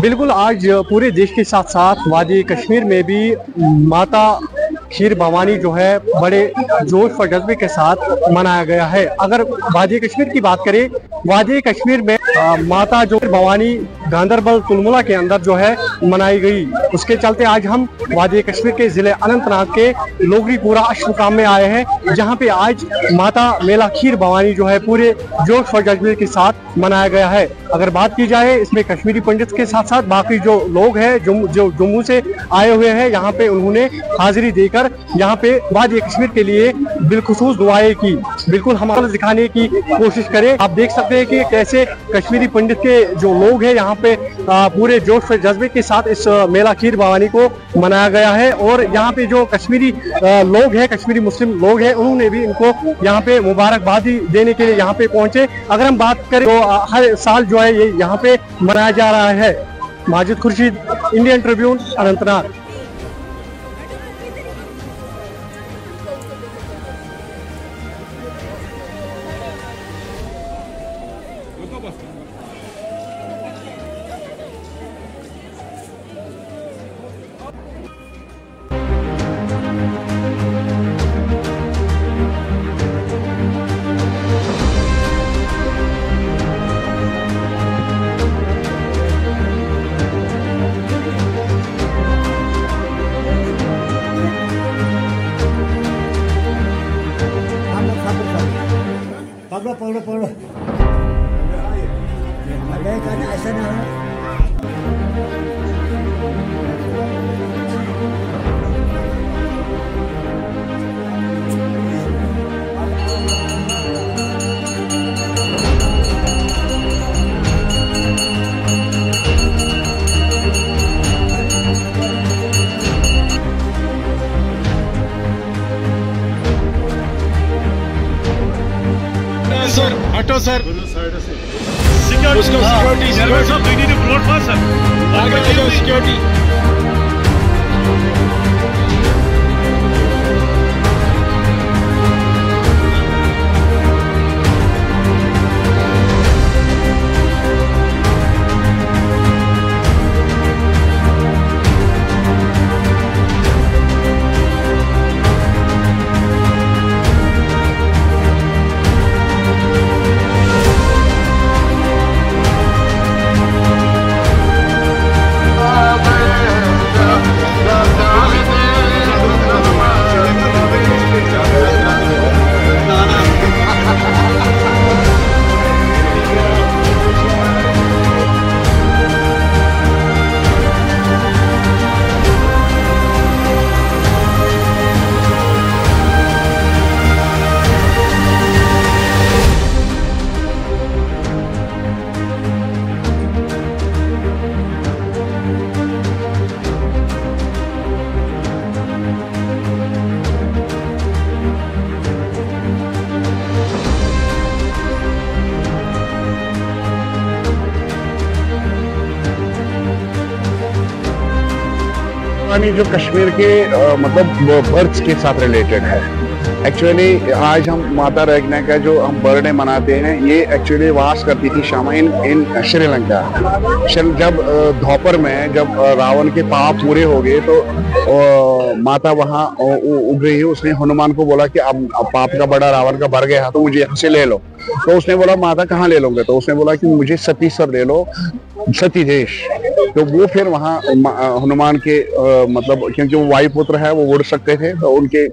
बिल्कुल, आज पूरे देश के साथ साथ वादी कश्मीर में भी माता खीर भवानी जो है बड़े जोश और जज्बे के साथ मनाया गया है। अगर वादी कश्मीर की बात करें, वादी कश्मीर में माता जो भवानी गांदरबल तुलमुला के अंदर जो है मनाई गई, उसके चलते आज हम वादी कश्मीर के जिले अनंतनाग के लोगरीपुरा अशमुकाम में आए हैं, जहां पे आज माता मेला खीर भवानी जो है पूरे जोश और जज्बे के साथ मनाया गया है। अगर बात की जाए इसमें कश्मीरी पंडित के साथ साथ बाकी जो लोग हैं जो जम्मू से आए हुए हैं, यहाँ पे उन्होंने हाजिरी देकर यहाँ पे वादी कश्मीर के लिए बिलखुसूस दुआएं की। बिल्कुल हम दिखाने की कोशिश करें। आप देख सकते हैं कि कैसे कश्मीरी पंडित के जो लोग हैं यहाँ पे पूरे जोश और जज्बे के साथ इस मेला खीर भवानी को मनाया गया है। और यहाँ पे जो कश्मीरी लोग हैं, कश्मीरी मुस्लिम लोग हैं, उन्होंने भी इनको यहाँ पे मुबारकबादी देने के लिए यहाँ पे पहुंचे। अगर हम बात करें तो हर साल जो है ये यहाँ पे मनाया जा रहा है। Majid Khurshid, Indian Tribune, Anantnag. पकड़ो पकड़ो ऐसा ना है। सर हटो सर, सिक्योरिटी सिक्योरिटी जो कश्मीर के मतलब बर्ड्स के साथ रिलेटेड है। एक्चुअली आज हम माता रैगना का जो हम बर्थडे मनाते हैं, ये एक्चुअली वास करती थी शामा इन श्रीलंका। जब धौपर में जब रावण के पाप पूरे हो गए तो माता वहाँ उग रही है। उसने हनुमान को बोला कि अब पाप का बड़ा रावण का भर गया तो मुझे यहाँ से ले लो। तो उसने बोला माता कहाँ ले लोगे? तो उसने बोला कि मुझे सतीसर ले लो, सती देश। तो वो फिर वहाँ हनुमान के मतलब क्योंकि वो वायुपुत्र है, वो उड़ सकते थे, तो उनके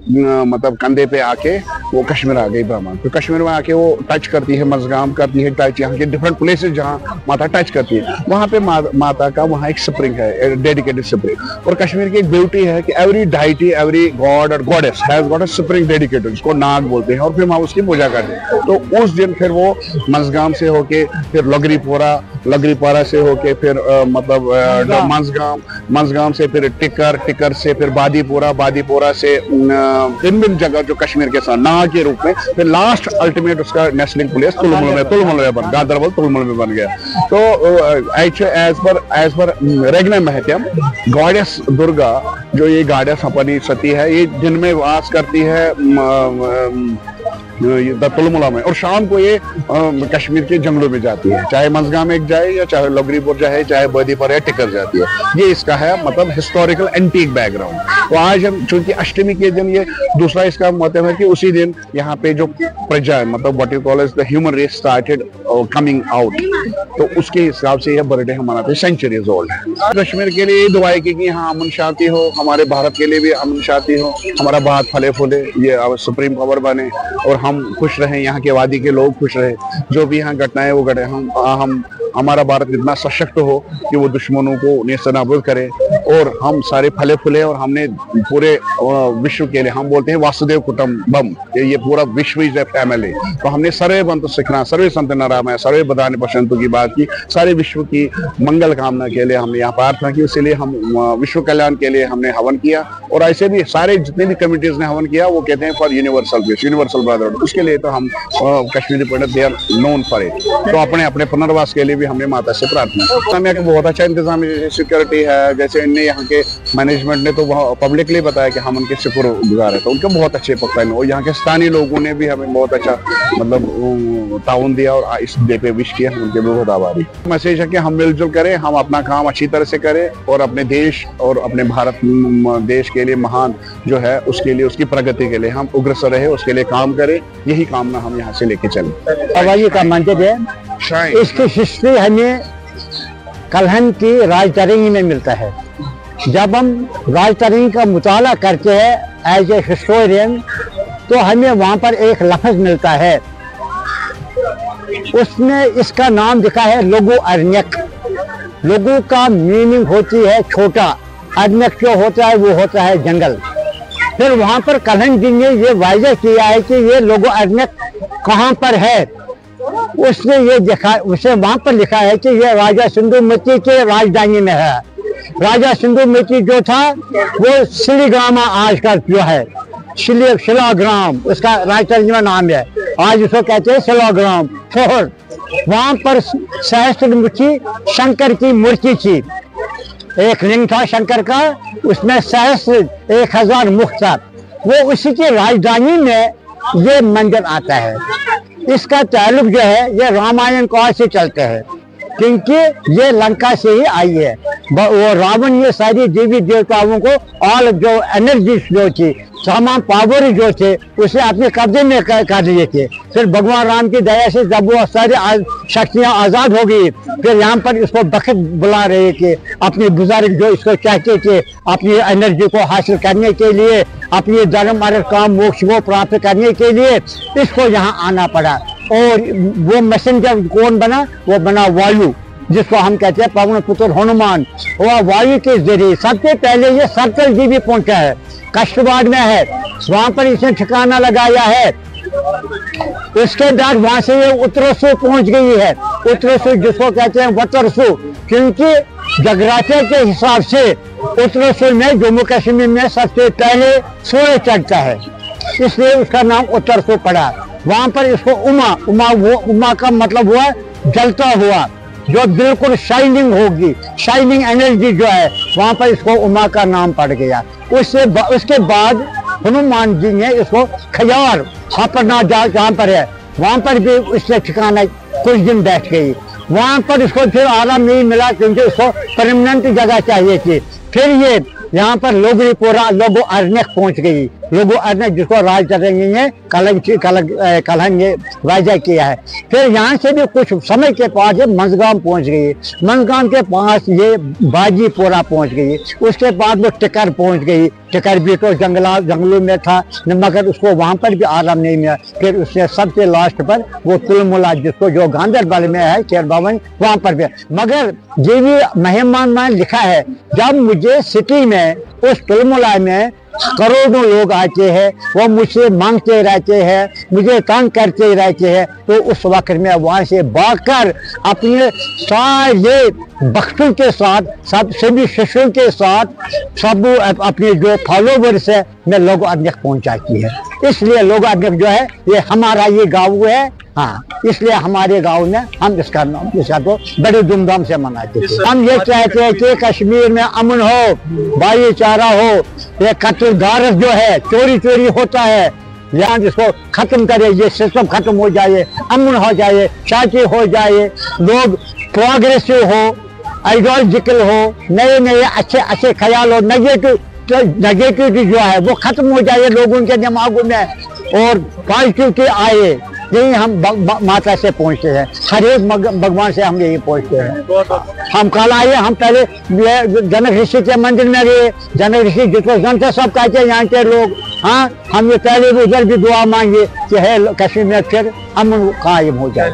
मतलब कंधे पे आके वो कश्मीर आ गई ब्राह्मण। तो कश्मीर में आके वो टच करती है, मजगाम करती है, टच यहाँ के डिफरेंट प्लेसेस जहाँ माता टच करती है, वहाँ पे माता का वहाँ एक स्प्रिंग है, डेडिकेटेड स्प्रिंग। और कश्मीर की एक ब्यूटी है कि एवरी डाइटी, एवरी गॉड और goddess has got a spring dedicated, उसको नाग बोलते हैं। और फिर वहाँ उसकी पूजा करते हैं। तो उस दिन फिर वो मजगाम से होके फिर लगरीपुरा से होके फिर मतलब मंजगाम से फिर टिकर से फिर बादीपुरा से भिन्न जगह जो कश्मीर के साथ नाग के रूप में, फिर लास्ट अल्टीमेट उसका नेस्लिंग प्लेस तुलमुल में गांधरबल तुलमुल में बन गया। तो एज पर रेगना महत्यम गॉडेस दुर्गा, जो ये गॉडेस अपनी सती है, ये दिन में वास करती है तुलमुला में, और शाम को ये कश्मीर के जंगलों में जाती है, चाहे मंजगाम में जाए या चाहे लगरीपुर जाए, चाहे बदीपुर या टिकर जाती है। ये इसका है मतलब हिस्टोरिकल एंटीक बैकग्राउंड। तो आज हम चूंकि अष्टमी के दिन, ये दूसरा इसका मतलब है कि उसी दिन यहाँ पे जो प्रजा मतलब what you call as the human race started coming out, तो उसके हिसाब से यह बर्थडे हम मनाते हैं, सेंचुरीज ओल्ड है। कश्मीर के लिए दुआ की यहाँ अमन शांति हो, हमारे भारत के लिए भी अमन शांति हो, हमारा भारत फले फूले, ये सुप्रीम पावर बने और हम खुश रहें, यहाँ के वादी के लोग खुश रहे, जो भी यहाँ घटनाएं वो घटे, हम हमारा भारत इतना सशक्त हो कि वो दुश्मनों को नेस्तनाबूद करे और हम सारे फले फूले, और हमने पूरे विश्व के लिए, हम बोलते हैं वासुदेव कुटुंबम, ये पूरा विश्व इज ए फैमिली। तो हमने सर्वे बंतु सिखना, सर्वे संत नारायण, सर्वे बदान पशंतु की बात की, सारे विश्व की मंगल कामना के लिए हमने यहाँ प्रार्थना की, इसीलिए हम विश्व कल्याण के लिए हमने हवन किया। और ऐसे भी सारे जितने भी कमिटीज ने हवन किया वो कहते हैं for universal peace, universal brotherhood, उसके लिए तो हम Kashmiri Pandit they are known for it. तो अपने अपने पुनर्वास के लिए भी हमने माता से प्रार्थना। यहाँ का बहुत अच्छा इंतजाम है, सिक्योरिटी है, जैसे इनने यहाँ के मैनेजमेंट ने तो पब्लिकली बताया कि हम उनके शुक्रगुजार है, तो उनके बहुत अच्छे पक्का, और यहाँ के स्थानीय लोगों ने भी हमें बहुत अच्छा मतलब ताउन दिया और इस डे पे विश किया, उनके बहुत आभारी। मैसेज है कि हम मिलजुल करें, हम अपना काम अच्छी तरह से करें और अपने देश और अपने भारत देश के लिए महान जो है उसके लिए, उसकी प्रगति के लिए हम उग्रसर रहे, उसके लिए काम करें, यही कामना हम यहाँ से लेके चले। हवाई का मंदिर है, इसकी हिस्ट्री हमें कलहन की राजतरंगी में मिलता है। जब हम राजतरंगी का मुताला करते हैं एज ए हिस्टोरियन, तो हमें वहाँ पर एक लफ्ज मिलता है, उसमें इसका नाम लिखा है लोगो अरण्यक। लोगो का मीनिंग होती है छोटा, अरण्यक जो होता है वो होता है जंगल। फिर वहाँ पर कलहन जी ने ये वायदा किया है कि ये लोगो अरण्यक कहाँ पर है, उसने ये देखा, उसे वहां पर लिखा है कि ये राजा सिंधुमती के राजधानी में है। राजा सिंधुमती जो था वो शिलीग्रामा आज का जो है शिलाग्राम, उसका राजतर्जमा नाम है, आज उसको कहते हैं शिलाग्राम। और वहां पर सहस्त्रमुखी शंकर की मूर्ति थी, एक लिंग था शंकर का, उसमें सहस्त्र 1000 मुख था। वो उसी की राजधानी में ये मंदिर आता है। इसका ताल्लुक जो है ये रामायण काल से चलते हैं, क्योंकि ये लंका से ही आई है। वो रावण ये सारी देवी देवताओं को ऑल जो एनर्जी जो थी, तमाम पावर जो थे, उसे अपने कब्जे में कर लिए थे। फिर भगवान राम की दया से जब वो सारी शक्तियाँ आज़ाद हो गई, फिर यहाँ पर इसको बखत बुला रहे थे, अपने बुजुर्ग जो इसको चाहते थे अपनी एनर्जी को हासिल करने के लिए, अपनी धर्म अर्थ काम मोक्ष को प्राप्त करने के लिए इसको यहाँ आना पड़ा। और वो मैसेंजर कौन बना? वो बना वायु, जिसको हम कहते हैं पवन पुत्र हनुमान। वो वायु के जरिए सबसे पहले ये सर्कल जी भी पहुंचा है, कष्टवाड़ में है, वहां पर इसने ठिकाना लगाया है। उसके बाद वहां से ये उत्तरसु पहुंच गई है, उत्तरसु जिसको कहते हैं वतरसु, क्योंकि जगराते के हिसाब से उत्तरसु में जम्मू कश्मीर में सबसे पहले सूर्य चढ़ता है, इसलिए उसका नाम उत्तरसु पड़ा। वहां पर इसको उमा का मतलब हुआ जलता हुआ, जो बिल्कुल शाइनिंग होगी, शाइनिंग एनर्जी जो है, वहां पर इसको उमा का नाम पड़ गया। उसके बाद हनुमान जी ने इसको खयार अपना जहाँ पर है वहां पर भी उसने ठिकाना कुछ दिन बैठ गई। वहां पर इसको फिर आराम नहीं मिला, क्योंकि इसको परमानेंट जगह चाहिए थी। फिर ये यहाँ पर लोगो अरण्यक पहुंच गई। लोगो अरण्यक जिसको राजतरंगी ने कलहन ने वायदा किया है। फिर यहाँ से भी कुछ समय के पास ये मंजगाम पहुंच गई, मंजगाम के पास ये बाजीपुरा पहुंच गई, उसके बाद वो टिकर पहुंच गई। टिकर भी तो जंगलों में था, मगर उसको वहाँ पर भी आराम नहीं मिला। फिर उसने सबसे लास्ट पर वो तुलमुला, जिसको जो गांधरबल में है शेर भवन, वहाँ पर भी। मगर ये भी मेहमान में लिखा है, जब मुझे सिटी में उस तुलमुला में करोड़ों लोग आते हैं, वो मुझसे मांगते रहते हैं, मुझे तंग करते रहते हैं, तो उस वक्त में वहाँ से भागकर अपने सारे भक्तों के साथ, सब सभी शिष्यों के साथ, सब अपने जो फॉलोवर्स है में लोगो अरण्यक पहुंचाती है। इसलिए लोगो अरण्यक जो है ये हमारा ये गाँव है। हाँ, इसलिए हमारे गांव में हम इसका को बड़े धूमधाम से मनाते थे। हम ये चाहते हैं कि कश्मीर में अमन हो, भाईचारा हो, ये कत्ल गारत जो है, चोरी होता है, यहाँ जिसको खत्म करे, ये सिस्टम खत्म हो जाए, अमन हो जाए, शांति हो जाए, लोग प्रोग्रेसिव हो, आइडियोलॉजिकल हो, नए अच्छे ख्याल हो, नेगेटिविटी जो है वो खत्म हो जाए लोगों के दिमागों में और पॉजिटिविटी आए। यही हम माता से पहुंचते हैं, हर एक भगवान से हम यही पहुंचते हैं। हम कल आए, हम पहले जनक ऋषि के मंदिर में गए, जनक ऋषि जिसको जनता सब कहते हैं यहाँ के लोग। हाँ, हम ये पहले उधर भी दुआ मांगे कि है कश्मीर में फिर अमन कायम हो जाए।